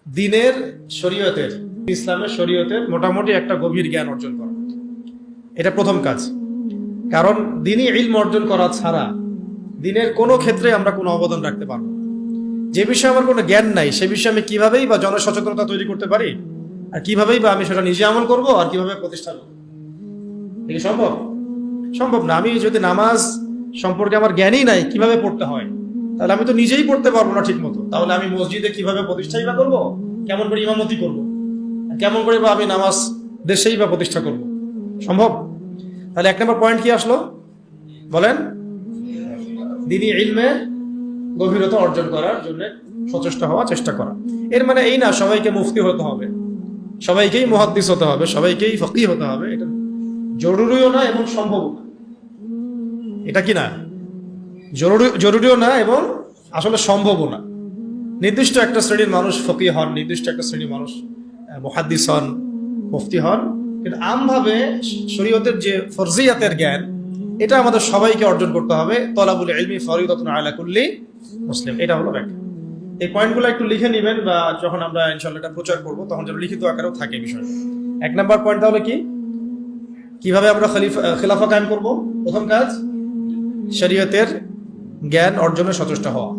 দিনের শরীয়তের, ইসলামের শরীয়তের মোটামুটি একটা গভীর জ্ঞান অর্জন করা, এটা প্রথম কাজ। কারণ দিনই ইলম অর্জন করা ছাড়া দিনের কোনো ক্ষেত্রে আমরা কোনো অবদান রাখতে পারবো না। যে বিষয়ে আমার কোনো জ্ঞান নাই সে বিষয়ে আমি কিভাবেই বা জনসচেতনতা তৈরি করতে পারি, আর কিভাবেই বা আমি সেটা নিজে আমল করব, আর কিভাবে প্রতিষ্ঠা করবো? এটা সম্ভব? সম্ভব না। আমি যদি নামাজ সম্পর্কে আমার জ্ঞানই নাই কিভাবে পড়তে হয়, তাহলে আমি তো নিজেই পড়তে পারবো না ঠিক মতো। তাহলে আমি মসজিদে কিভাবে প্রতিষ্ঠাই বা করবো, কেমন করে ইমামতি করবো, কেমন করে বা আমি নামাজ দেশেই বা প্রতিষ্ঠা করব? সম্ভব? তাহলে এক নম্বর পয়েন্ট কি আসলো বলেন? দিনী ইলমে গভীরতা অর্জন করার জন্য সচেষ্ট হওয়া, চেষ্টা করা। এর মানে এই না সবাইকে মুফতি হতে হবে, সবাইকেই মুহাদ্দিস হতে হবে, সবাইকেই ফকিহ হতে হবে। এটা জরুরিও না এবং সম্ভবও না। এটা কি না জরুরিও না এবং আসলে সম্ভবও না। নির্দিষ্ট একটা শ্রেণীর মানুষ ফকিহ হন, নির্দিষ্ট একটা শ্রেণীর মানুষ মুহাদ্দিস হন, মুফতি হন, কিন্তু আমভাবে শরীয়তের যে ফরজিয়াতের জ্ঞান, এটা আমাদের সবাইকে অর্জন করতে হবে। তলাবুল ইলমি ফরিদাতুন আলা কুল্লি মুসলিম, এটা হলো ব্যাখ্যা। এই পয়েন্টগুলো একটু লিখে নেবেন, বা যখন আমরা ইনশাআল্লাহ এটা প্রচার করব তখন যেন লিখিত আকারেও থাকে বিষয়টা। এক নাম্বার পয়েন্ট তাহলে কি, কিভাবে আমরা খেলাফা কায়েম করব? প্রথম কাজ শরীয়তের জ্ঞান অর্জনে সচেষ্ট হওয়া।